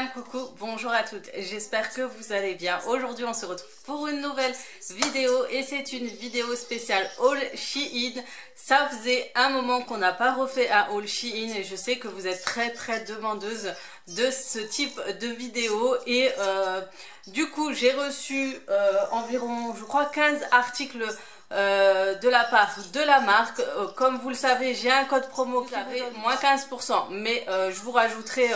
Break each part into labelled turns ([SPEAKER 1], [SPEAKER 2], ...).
[SPEAKER 1] Un coucou, bonjour à toutes, j'espère que vous allez bien. Aujourd'hui on se retrouve pour une nouvelle vidéo et c'est une vidéo spéciale haul Shein. Ça faisait un moment qu'on n'a pas refait un haul Shein et je sais que vous êtes très demandeuse de ce type de vidéo et du coup j'ai reçu environ je crois 15 articles de la part de la marque. Comme vous le savez, j'ai un code promo qui avait moins 15%, mais je vous rajouterai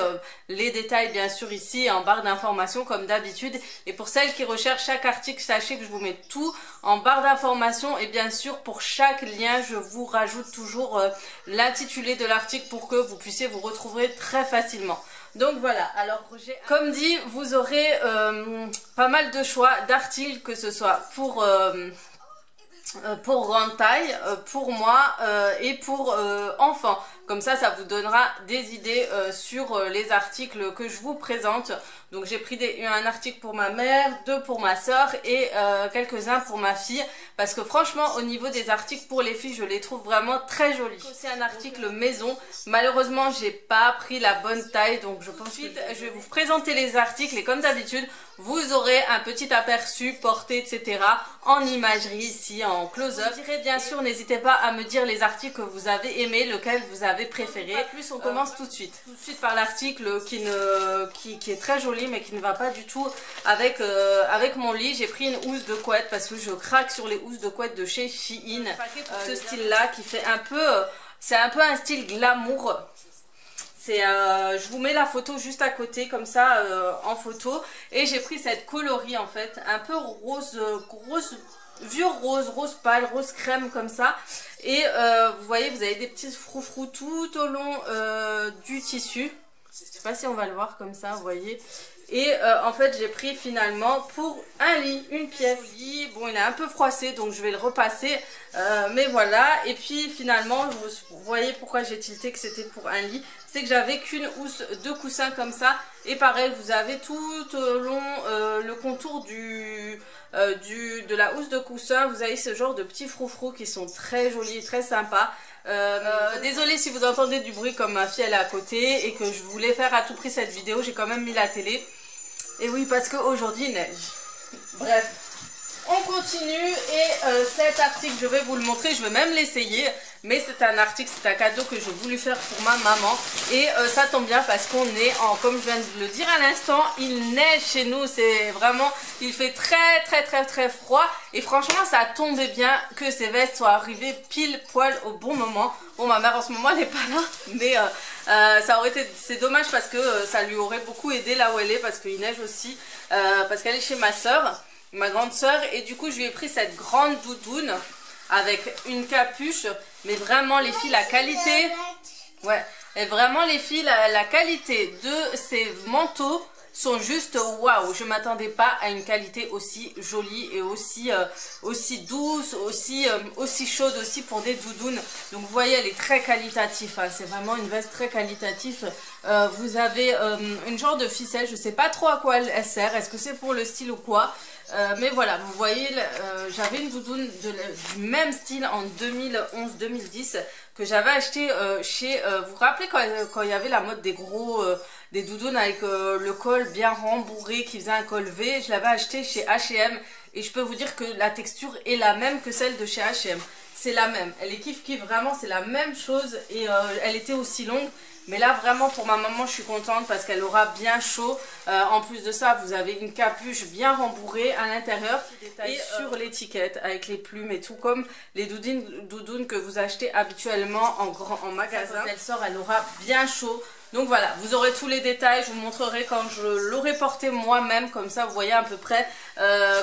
[SPEAKER 1] les détails bien sûr ici en barre d'informations comme d'habitude. Et pour celles qui recherchent chaque article, sachez que je vous mets tout en barre d'informations et bien sûr pour chaque lien je vous rajoute toujours l'intitulé de l'article pour que vous puissiez vous retrouver très facilement. Donc voilà, alors comme dit, vous aurez pas mal de choix d'articles, que ce soit pour grande taille, pour moi et pour enfants. Comme ça vous donnera des idées sur les articles que je vous présente. Donc j'ai pris un article pour ma mère, deux pour ma soeur et quelques-uns pour ma fille. Parce que franchement au niveau des articles pour les filles je les trouve vraiment très jolis. C'est un article maison. Malheureusement j'ai pas pris la bonne taille. Donc je pense que je vais vous présenter les articles et comme d'habitude vous aurez un petit aperçu porté etc. en imagerie ici en close-up. Bien sûr n'hésitez pas à me dire les articles que vous avez aimés, lequel vous avez préféré. Plus on commence tout de suite par l'article qui est très joli mais qui ne va pas du tout avec mon lit. J'ai pris une housse de couette parce que je craque sur les housses de couette de chez Shein. Ce style là qui fait un peu c'est un peu un style glamour. Je vous mets la photo juste à côté comme ça en photo. Et j'ai pris cette coloris en fait un peu rose, vieux rose pâle, rose crème comme ça. Et vous voyez vous avez des petits froufrous tout au long du tissu. Je sais pas si on va le voir comme ça, vous voyez. Et en fait j'ai pris finalement pour un lit, une pièce. Bon il est un peu froissé donc je vais le repasser. Mais voilà, et puis finalement vous voyez pourquoi j'ai tilté que c'était pour un lit. C'est que j'avais qu'une housse de coussin comme ça. Et pareil vous avez tout au long le contour de la housse de coussin. Vous avez ce genre de petits froufrous qui sont très jolis, très sympas. Désolée si vous entendez du bruit comme ma fille elle est à côté et que je voulais faire à tout prix cette vidéo, j'ai quand même mis la télé. Et oui parce qu'aujourd'hui il neige. Bref, on continue et cet article je vais vous le montrer, je vais même l'essayer. Mais c'est un article, c'est un cadeau que j'ai voulu faire pour ma maman. Et ça tombe bien parce qu'on est comme je viens de le dire à l'instant, il neige chez nous. C'est vraiment, il fait très froid. Et franchement ça tombait bien que ces vestes soient arrivées pile poil au bon moment. Bon ma mère en ce moment elle n'est pas là. Mais ça aurait été, c'est dommage parce que ça lui aurait beaucoup aidé là où elle est. Parce qu'il neige aussi, parce qu'elle est chez ma soeur, ma grande soeur. Et du coup je lui ai pris cette grande doudoune avec une capuche, mais vraiment les filles la qualité, ouais, et vraiment les filles la qualité de ces manteaux sont juste waouh. Je m'attendais pas à une qualité aussi jolie et aussi douce, aussi chaude aussi pour des doudounes. Donc vous voyez elle est très qualitative, hein. C'est vraiment une veste très qualitative. Vous avez une genre de ficelle, je sais pas trop à quoi elle sert, est-ce que c'est pour le style ou quoi. Mais voilà, vous voyez, j'avais une doudoune du même style en 2011-2010 que j'avais acheté chez... vous vous rappelez quand il y avait la mode des doudounes avec le col bien rembourré qui faisait un col V. Je l'avais acheté chez H&M et je peux vous dire que la texture est la même que celle de chez H&M. C'est la même, elle est kiff vraiment, c'est la même chose et elle était aussi longue. Mais là vraiment pour ma maman je suis contente parce qu'elle aura bien chaud. En plus de ça vous avez une capuche bien rembourrée à l'intérieur. Et sur l'étiquette avec les plumes et tout comme les doudounes que vous achetez habituellement en magasin. Quand elle sort elle aura bien chaud. Donc voilà, vous aurez tous les détails, je vous montrerai quand je l'aurai porté moi-même, comme ça vous voyez à peu près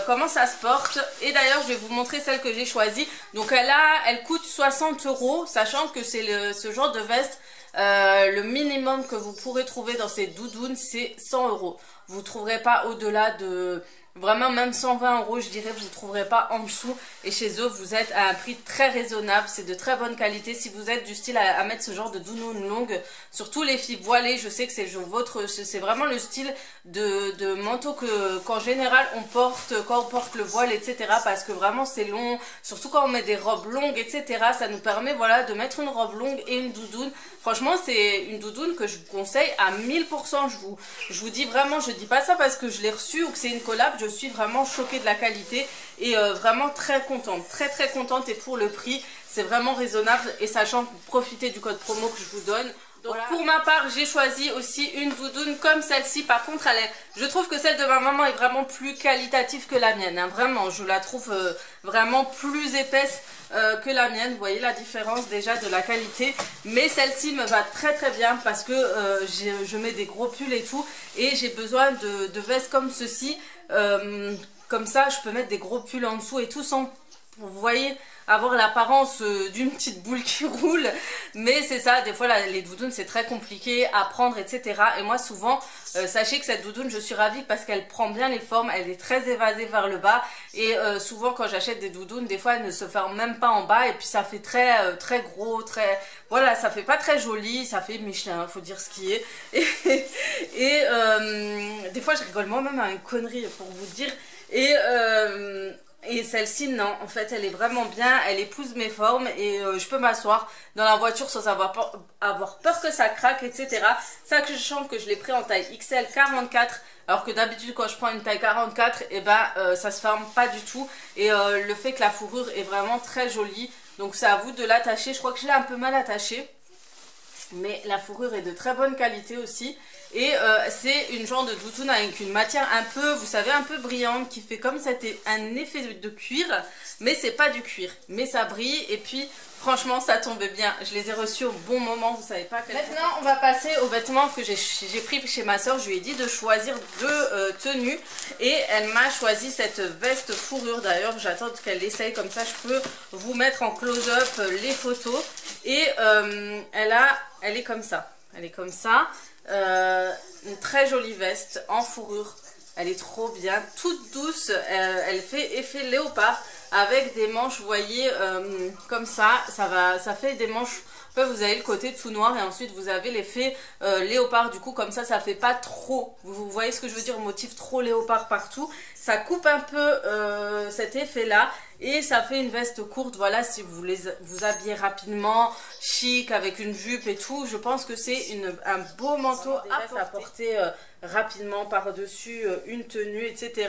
[SPEAKER 1] comment ça se porte. Et d'ailleurs je vais vous montrer celle que j'ai choisie. Donc elle coûte 60 €, sachant que c'est ce genre de veste. Le minimum que vous pourrez trouver dans ces doudounes c'est 100 €. Vous ne trouverez pas au-delà de... Vraiment même 120 € je dirais, vous ne trouverez pas en dessous. Et chez eux vous êtes à un prix très raisonnable, c'est de très bonne qualité. Si vous êtes du style à mettre ce genre de doudoune longue, surtout les filles voilées, je sais que c'est vraiment le style de manteau qu'en général on porte quand on porte le voile, etc. Parce que vraiment c'est long, surtout quand on met des robes longues, etc. Ça nous permet voilà de mettre une robe longue et une doudoune. Franchement c'est une doudoune que je vous conseille à 1000%. Je vous dis vraiment, je dis pas ça parce que je l'ai reçue ou que c'est une collab, je suis vraiment choquée de la qualité et vraiment très contente, très contente, et pour le prix c'est vraiment raisonnable, et sachant que vous profitez du code promo que je vous donne. Donc voilà. Pour ma part j'ai choisi aussi une doudoune comme celle-ci. Par contre je trouve que celle de ma maman est vraiment plus qualitative que la mienne, hein. Vraiment je la trouve vraiment plus épaisse que la mienne. Vous voyez la différence déjà de la qualité, mais celle-ci me va très bien parce que je mets des gros pulls et tout, et j'ai besoin de vestes comme ceci, comme ça je peux mettre des gros pulls en dessous et tout sans, vous voyez, avoir l'apparence d'une petite boule qui roule. Mais c'est ça, des fois les doudounes c'est très compliqué à prendre, etc. Et moi souvent, sachez que cette doudoune je suis ravie parce qu'elle prend bien les formes, elle est très évasée vers le bas, et souvent quand j'achète des doudounes, des fois elles ne se ferment même pas en bas, et puis ça fait très gros, voilà, ça fait pas très joli, ça fait Michelin, faut dire ce qui est. Et des fois je rigole moi-même à une connerie pour vous dire. Et celle-ci, non, en fait, elle est vraiment bien, elle épouse mes formes, et je peux m'asseoir dans la voiture sans avoir peur que ça craque, etc. Sachant que je l'ai pris en taille XL 44, alors que d'habitude quand je prends une taille 44, et ben ça se ferme pas du tout. Et le fait que la fourrure est vraiment très jolie, donc c'est à vous de l'attacher. Je crois que je l'ai un peu mal attachée, mais la fourrure est de très bonne qualité aussi. Et c'est une genre de doudoune avec une matière un peu, vous savez, un peu brillante, qui fait comme un effet de cuir, mais c'est pas du cuir, mais ça brille. Et puis franchement ça tombait bien, je les ai reçus au bon moment, vous savez pas. Maintenant on va passer aux vêtements que j'ai pris chez ma soeur. Je lui ai dit de choisir deux tenues, et elle m'a choisi cette veste fourrure. D'ailleurs j'attends qu'elle l'essaye, comme ça je peux vous mettre en close-up les photos. Et elle est comme ça, une très jolie veste en fourrure, elle est trop bien, toute douce, elle fait effet léopard avec des manches, vous voyez, comme ça fait des manches. Vous avez le côté tout noir, et ensuite vous avez l'effet léopard, du coup comme ça fait pas trop, vous voyez ce que je veux dire, motif trop léopard partout, ça coupe un peu cet effet là, et ça fait une veste courte. Voilà, si vous voulez vous habiller rapidement, chic, avec une jupe et tout, je pense que c'est un beau manteau à porter rapidement par-dessus une tenue, etc.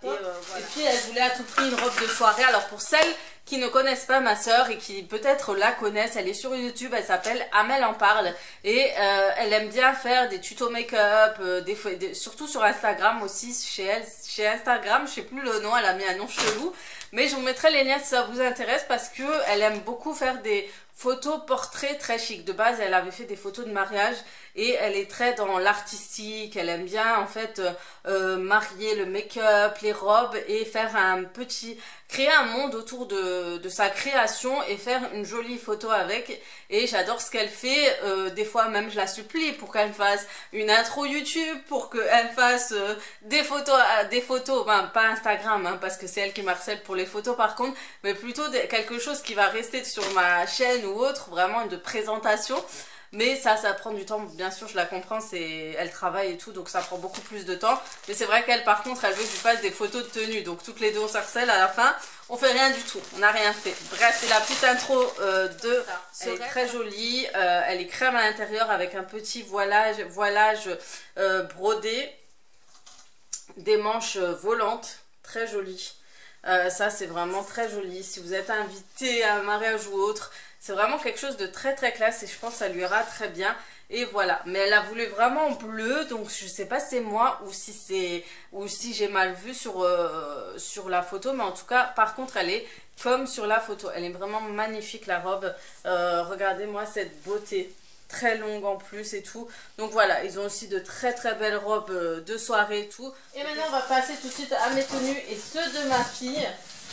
[SPEAKER 1] Voilà. Et puis elle voulait à tout prix une robe de soirée. Alors pour celles qui ne connaissent pas ma soeur et qui peut-être la connaissent, elle est sur YouTube, elle s'appelle Amel en parle, et elle aime bien faire des tutos make-up, surtout sur Instagram aussi. Chez Instagram, je sais plus le nom, elle a mis un nom chelou, mais je vous mettrai les liens si ça vous intéresse, parce que elle aime beaucoup faire des photos portraits très chic. De base elle avait fait des photos de mariage, et elle est très dans l'artistique, elle aime bien en fait marier le make-up, les robes, et faire créer un monde autour de sa création, et faire une jolie photo avec. Et j'adore ce qu'elle fait. Des fois même je la supplie pour qu'elle fasse une intro YouTube, pour qu'elle fasse des photos, ben, pas Instagram, hein, parce que c'est elle qui m'harcèle pour les photos par contre, mais plutôt quelque chose qui va rester sur ma chaîne ou autre, vraiment de présentation. Mais ça prend du temps, bien sûr, je la comprends, elle travaille et tout, donc ça prend beaucoup plus de temps. Mais c'est vrai qu'elle, par contre, elle veut que je fasse des photos de tenue, donc toutes les deux on s'harcèle, à la fin, on fait rien du tout, on n'a rien fait. Bref, c'est la petite intro elle est très jolie, elle est crème à l'intérieur avec un petit voilage brodé, des manches volantes, très jolies. Ça c'est vraiment très joli, si vous êtes invité à un mariage ou autre, c'est vraiment quelque chose de très classe, et je pense que ça lui ira très bien. Et voilà, mais elle a voulu vraiment en bleu, donc je sais pas si c'est moi ou si j'ai mal vu sur la photo, mais en tout cas par contre elle est comme sur la photo, elle est vraiment magnifique la robe. Regardez-moi cette beauté, très longue en plus et tout. Donc voilà, ils ont aussi de très belles robes de soirée et tout. Et maintenant on va passer tout de suite à mes tenues et ceux de ma fille.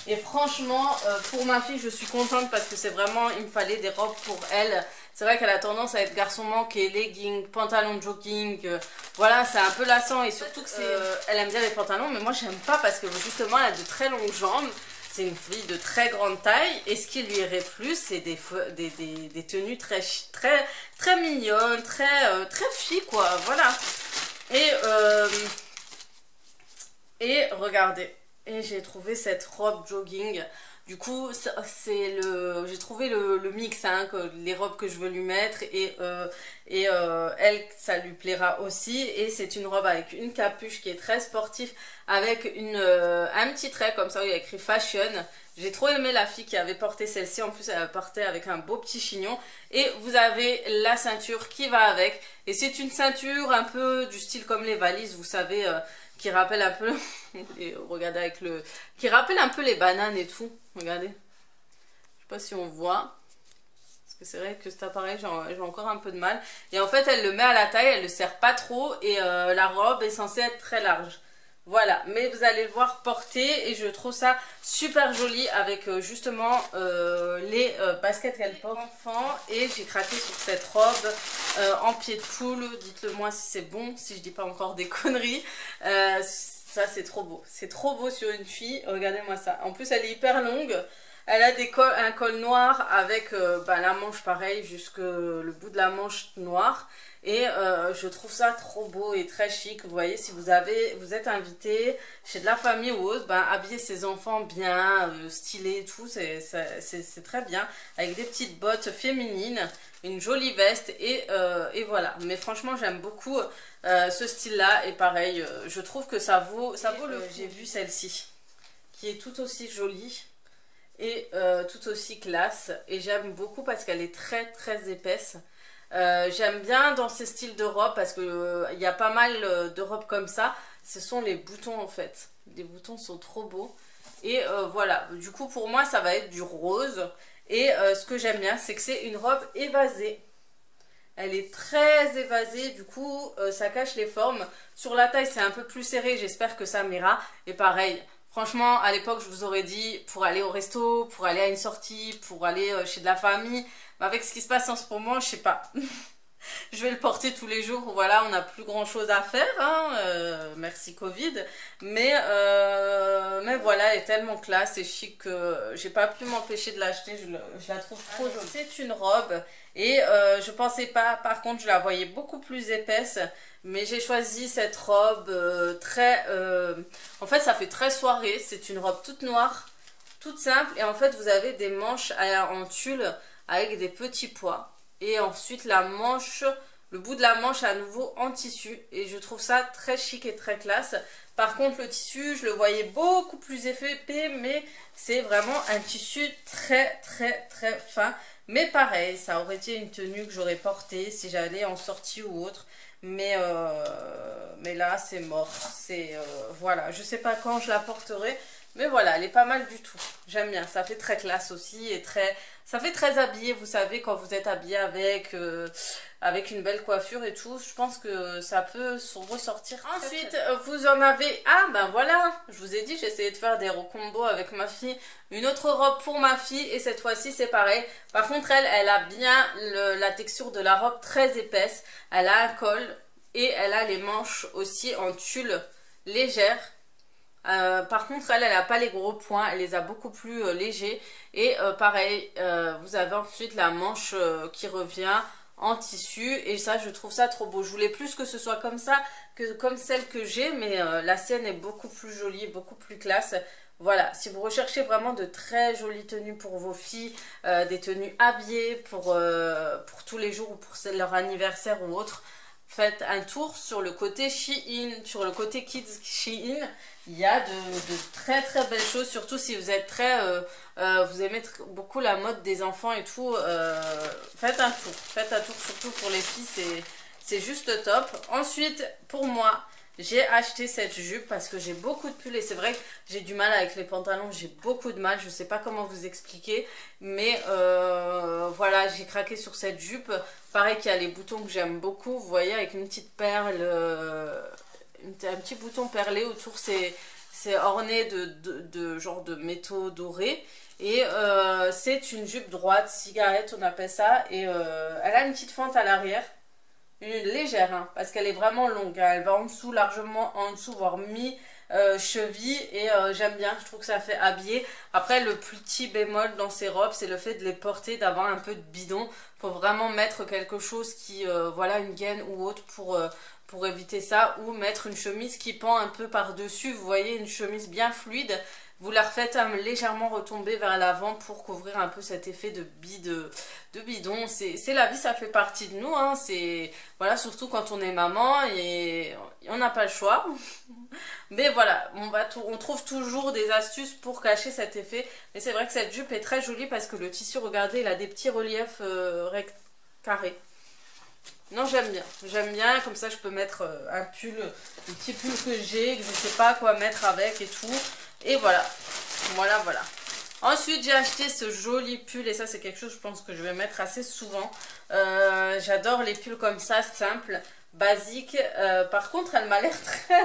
[SPEAKER 1] Et franchement, pour ma fille, je suis contente parce que c'est vraiment, il me fallait des robes pour elle. C'est vrai qu'elle a tendance à être garçon manqué, leggings, pantalons de jogging. Voilà, c'est un peu lassant, et surtout que elle aime bien les pantalons, mais moi j'aime pas parce que justement elle a de très longues jambes. c'est une fille de très grande taille et ce qui lui irait plus, c'est des tenues très mignonnes, très filles quoi, voilà. Et regardez, et j'ai trouvé cette robe jogging. Du coup, j'ai trouvé le mix, hein, les robes que je veux lui mettre elle, ça lui plaira aussi. Et c'est une robe avec une capuche qui est très sportive, avec un petit trait comme ça où il y a écrit fashion. J'ai trop aimé la fille qui avait porté celle-ci. En plus, elle portait avec un beau petit chignon. Et vous avez la ceinture qui va avec. Et c'est une ceinture un peu du style comme les valises, vous savez, qui rappelle un peu regardez qui rappelle un peu les bananes et tout. Regardez. Je sais pas si on voit. Parce que c'est vrai que cet appareil, j'ai encore un peu de mal. Et en fait, elle le met à la taille, elle le serre pas trop. Et la robe est censée être très large. Voilà, mais vous allez le voir porter et je trouve ça super joli avec justement les baskets qu'elle porte enfant. Et j'ai craqué sur cette robe en pied de poule. Dites-le moi si c'est bon, si je dis pas encore des conneries. Ça c'est trop beau. C'est trop beau sur une fille. Regardez-moi ça. En plus elle est hyper longue. Elle a un col noir avec la manche pareil jusque le bout de la manche noire. Et je trouve ça trop beau et très chic. Vous voyez, si vous êtes invité chez de la famille ou autre, habiller ses enfants bien, stylés et tout, c'est très bien. Avec des petites bottes féminines, une jolie veste et voilà. Mais franchement, j'aime beaucoup ce style-là. Et pareil, je trouve que ça vaut le coup. J'ai vu celle-ci, qui est tout aussi jolie et tout aussi classe. Et j'aime beaucoup parce qu'elle est très épaisse. J'aime bien dans ces styles de robes parce que il y a pas mal de robes comme ça. Ce sont les boutons en fait. Les boutons sont trop beaux. Et voilà. Du coup pour moi ça va être du rose. Et ce que j'aime bien c'est que c'est une robe évasée. Elle est très évasée. Du coup ça cache les formes. Sur la taille c'est un peu plus serré. J'espère que ça m'ira. Et pareil. Franchement, à l'époque, je vous aurais dit pour aller au resto, pour aller à une sortie, pour aller chez de la famille. Mais avec ce qui se passe en ce moment, je sais pas. Je vais le porter tous les jours. Voilà, on n'a plus grand chose à faire. Hein, merci Covid. Mais voilà, elle est tellement classe et chic que j'ai pas pu m'empêcher de l'acheter. Je la trouve trop jolie. C'est une robe. Et je pensais pas, par contre, je la voyais beaucoup plus épaisse. Mais j'ai choisi cette robe en fait, ça fait très soirée. C'est une robe toute noire, toute simple. Et en fait, vous avez des manches en tulle avec des petits pois. Et ensuite, le bout de la manche à nouveau en tissu. Et je trouve ça très chic et très classe. Par contre, le tissu, je le voyais beaucoup plus épais. Mais c'est vraiment un tissu très fin. Mais pareil, ça aurait été une tenue que j'aurais portée si j'allais en sortie ou autre. Mais là, c'est mort. Voilà, je sais pas quand je la porterai. Mais voilà, elle est pas mal du tout. J'aime bien, ça fait très classe aussi. Et ça fait très habillé, vous savez, quand vous êtes habillé avec une belle coiffure et tout. Je pense que ça peut ressortir. Ensuite, vous en avez... Ah, ben voilà, je vous ai dit, j'ai essayé de faire des combos avec ma fille. Une autre robe pour ma fille et cette fois-ci, c'est pareil. Par contre, elle a bien la texture de la robe très épaisse. Elle a un col et elle a les manches aussi en tulle légère. Par contre, elle n'a pas les gros points, elle les a beaucoup plus légers. Et pareil, vous avez ensuite la manche qui revient en tissu. Et ça, je trouve ça trop beau. Je voulais plus que ce soit comme ça que comme celle que j'ai. Mais la sienne est beaucoup plus jolie, beaucoup plus classe. Voilà, si vous recherchez vraiment de très jolies tenues pour vos filles, des tenues habillées pour tous les jours ou pour leur anniversaire ou autre, faites un tour sur le côté Shein, sur le côté Kids Shein. Il y a de très belles choses, surtout si vous êtes vous aimez beaucoup la mode des enfants et tout. Faites un tour surtout pour les filles, c'est juste top. Ensuite, pour moi, j'ai acheté cette jupe parce que j'ai beaucoup de pulls et c'est vrai que j'ai du mal avec les pantalons, j'ai beaucoup de mal, je sais pas comment vous expliquer, mais voilà, j'ai craqué sur cette jupe. Pareil qu'il y a les boutons que j'aime beaucoup, vous voyez, avec une petite perle, un petit bouton perlé autour, c'est orné de genre de métaux dorés. Et c'est une jupe droite, cigarette on appelle ça, et elle a une petite fente à l'arrière. une légère, hein, parce qu'elle est vraiment longue, hein. Elle va en dessous, largement en dessous, voire mi-cheville, et j'aime bien, je trouve que ça fait habiller. Après, le petit bémol dans ces robes, c'est le fait de les porter, d'avoir un peu de bidon. Faut vraiment mettre quelque chose qui, voilà, une gaine ou autre pour éviter ça, ou mettre une chemise qui pend un peu par-dessus, vous voyez, une chemise bien fluide. Vous la refaites légèrement retomber vers l'avant pour couvrir un peu cet effet de bidon. C'est la vie, ça fait partie de nous, hein. C'est, voilà, surtout quand on est maman et on n'a pas le choix. Mais voilà, on trouve toujours des astuces pour cacher cet effet. Mais c'est vrai que cette jupe est très jolie parce que le tissu, regardez, il a des petits reliefs carrés. Non, j'aime bien, comme ça je peux mettre un petit pull que j'ai, que je sais pas quoi mettre avec et tout. Et voilà, voilà. Ensuite, j'ai acheté ce joli pull, et ça c'est quelque chose je pense que je vais mettre assez souvent. J'adore les pulls comme ça, simples, basiques. Par contre, elle m'a l'air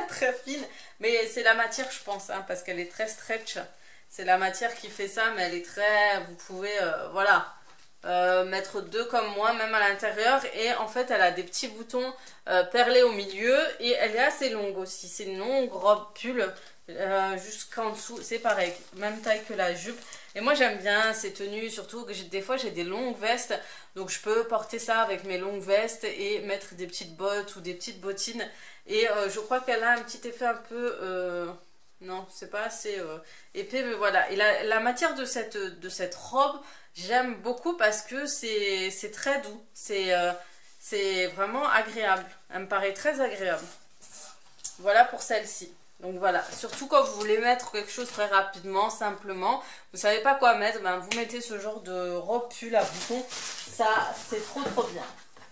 [SPEAKER 1] très fine, mais c'est la matière je pense, hein, parce qu'elle est très stretch. C'est la matière qui fait ça, mais elle est très... Vous pouvez, voilà... mettre deux comme moi, même à l'intérieur, et en fait elle a des petits boutons perlés au milieu, et elle est assez longue aussi. C'est une longue robe pull jusqu'en dessous, c'est pareil, même taille que la jupe. Et moi j'aime bien ces tenues, surtout que des fois j'ai des longues vestes, donc je peux porter ça avec mes longues vestes et mettre des petites bottes ou des petites bottines. Et je crois qu'elle a un petit effet un peu... non, c'est pas assez épais, mais voilà. Et la matière de cette robe, j'aime beaucoup parce que c'est très doux. C'est vraiment agréable. Elle me paraît très agréable. Voilà pour celle-ci. Donc voilà, surtout quand vous voulez mettre quelque chose très rapidement, simplement, vous savez pas quoi mettre, ben vous mettez ce genre de robe pull à boutons. Ça, c'est trop bien.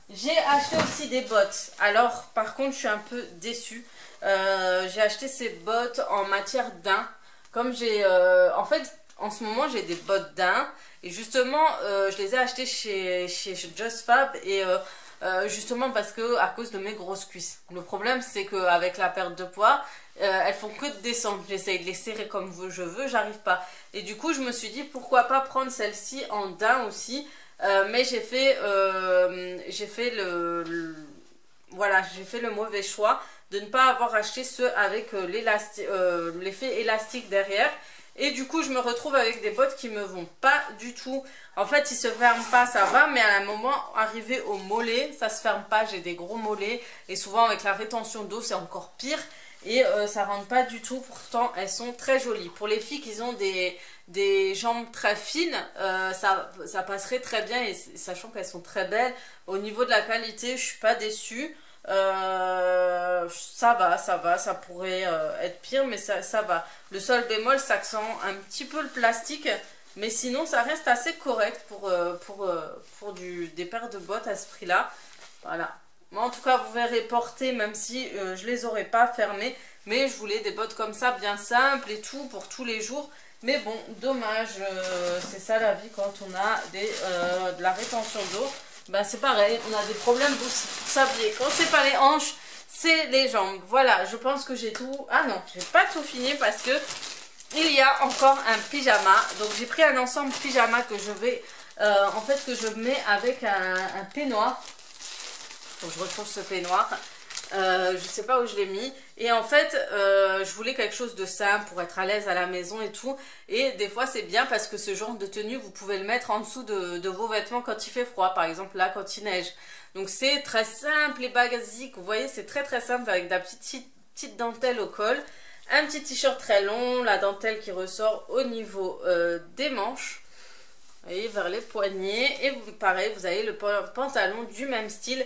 [SPEAKER 1] J'ai acheté aussi des bottes. Alors, par contre, je suis un peu déçue. J'ai acheté ces bottes en matière daim. Comme j'ai... en fait, en ce moment, j'ai des bottes daim. Et justement, je les ai achetées chez Just Fab. Et justement parce que à cause de mes grosses cuisses. Le problème, c'est qu'avec la perte de poids, elles font que de descendre. J'essaye de les serrer comme je veux, j'arrive pas. Et du coup, je me suis dit, pourquoi pas prendre celle-ci en daim aussi. Mais j'ai fait voilà, j'ai fait le mauvais choix de ne pas avoir acheté ceux avec l'effet élastique derrière. Et du coup, je me retrouve avec des bottes qui me vont pas du tout. En fait, ils se ferment pas, ça va, mais à un moment, arrivé au mollet, ça se ferme pas. J'ai des gros mollets et souvent avec la rétention d'eau, c'est encore pire. Et ça rentre pas du tout, pourtant elles sont très jolies. Pour les filles qui ont des jambes très fines, ça passerait très bien, et sachant qu'elles sont très belles. Au niveau de la qualité, je suis pas déçue. Ça va, ça pourrait être pire, mais ça va. Le seul bémol, ça sent un petit peu le plastique, mais sinon ça reste assez correct pour des paires de bottes à ce prix-là. Voilà. Moi, en tout cas, vous verrez porter, même si je les aurais pas fermées. Mais je voulais des bottes comme ça, bien simples et tout, pour tous les jours. Mais bon, dommage, c'est ça la vie quand on a de la rétention d'eau. Ben, c'est pareil, on a des problèmes aussi pour s'habiller. Quand c'est pas les hanches, c'est les jambes. Voilà, je pense que j'ai tout... Ah non, j'ai pas tout fini parce que il y a encore un pyjama. Donc j'ai pris un ensemble pyjama que je vais... en fait, que je mets avec un peignoir. Faut que je retrouve ce peignoir. Je sais pas où je l'ai mis. Et en fait, je voulais quelque chose de simple pour être à l'aise à la maison et tout. Et des fois, c'est bien parce que ce genre de tenue, vous pouvez le mettre en dessous de vos vêtements quand il fait froid. Par exemple, là, quand il neige. Donc, c'est très simple et basique. Vous voyez, c'est très simple avec de la petite dentelle au col. Un petit t-shirt très long. La dentelle qui ressort au niveau des manches. Vous voyez, vers les poignets. Et pareil, vous avez le pantalon du même style.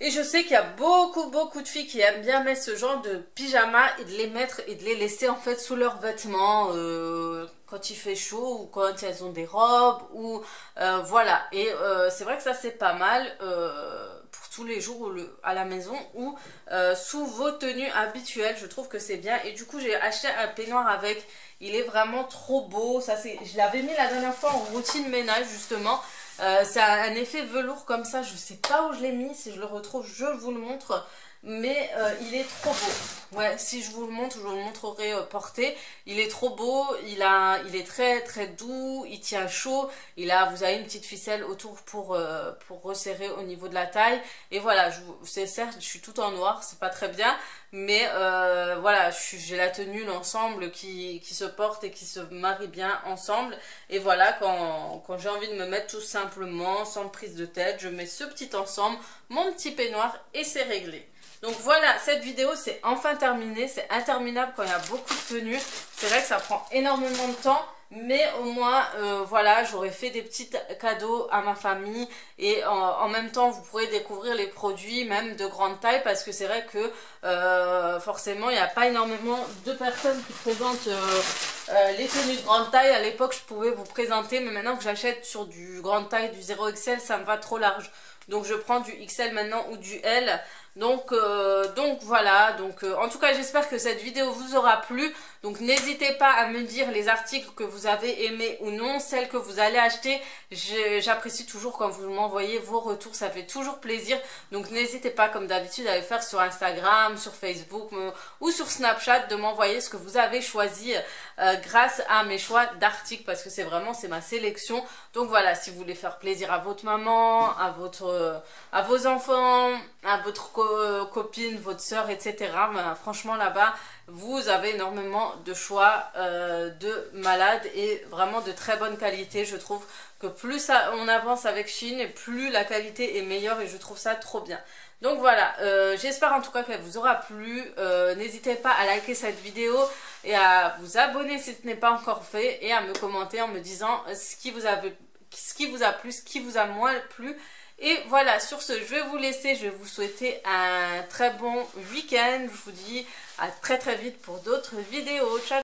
[SPEAKER 1] Et je sais qu'il y a beaucoup de filles qui aiment bien mettre ce genre de pyjama et de les mettre et de les laisser en fait sous leurs vêtements quand il fait chaud ou quand elles ont des robes ou voilà. Et c'est vrai que ça c'est pas mal pour tous les jours à la maison ou sous vos tenues habituelles. Je trouve que c'est bien. Et du coup j'ai acheté un peignoir avec. Il est vraiment trop beau. Je l'avais mis la dernière fois en routine ménage justement. C'est un effet velours comme ça, je sais pas où je l'ai mis, si je le retrouve je vous le montre, mais il est trop beau. Ouais, si je vous le montre, je vous le montrerai porté. Il est trop beau, il est très très doux, il tient chaud. Vous avez une petite ficelle autour pour resserrer au niveau de la taille. Et voilà, c'est certes, je suis tout en noir, c'est pas très bien, mais voilà, j'ai la tenue, l'ensemble qui se porte et qui se marie bien ensemble. Et voilà, quand j'ai envie de me mettre tout simplement, sans prise de tête, je mets ce petit ensemble, mon petit peignoir et c'est réglé. Donc voilà, cette vidéo c'est enfin terminé, c'est interminable quand il y a beaucoup de tenues. C'est vrai que ça prend énormément de temps, mais au moins voilà, j'aurais fait des petits cadeaux à ma famille et en même temps vous pourrez découvrir les produits même de grande taille, parce que c'est vrai que forcément il n'y a pas énormément de personnes qui présentent les tenues de grande taille. À l'époque je pouvais vous présenter, mais maintenant que j'achète sur du grande taille, du 0XL, ça me va trop large. Donc je prends du XL maintenant ou du L. Donc voilà, en tout cas j'espère que cette vidéo vous aura plu. Donc n'hésitez pas à me dire les articles que vous avez aimés ou non, celles que vous allez acheter. J'apprécie toujours quand vous m'envoyez vos retours, ça fait toujours plaisir. Donc n'hésitez pas comme d'habitude à le faire sur Instagram, sur Facebook ou sur Snapchat, de m'envoyer ce que vous avez choisi grâce à mes choix d'articles, parce que c'est ma sélection. Donc voilà, si vous voulez faire plaisir à votre maman, à vos enfants, à votre copine, votre soeur, etc. Ben, franchement là-bas, vous avez énormément de choix de malades et vraiment de très bonne qualité. Je trouve que plus on avance avec Shein, et plus la qualité est meilleure, et je trouve ça trop bien. Donc voilà, j'espère en tout cas qu'elle vous aura plu. N'hésitez pas à liker cette vidéo et à vous abonner si ce n'est pas encore fait, et à me commenter en me disant ce qui vous a plu, ce qui vous a moins plu. Et voilà, sur ce, je vais vous laisser, je vais vous souhaiter un très bon week-end. Je vous dis à très très vite pour d'autres vidéos. Ciao!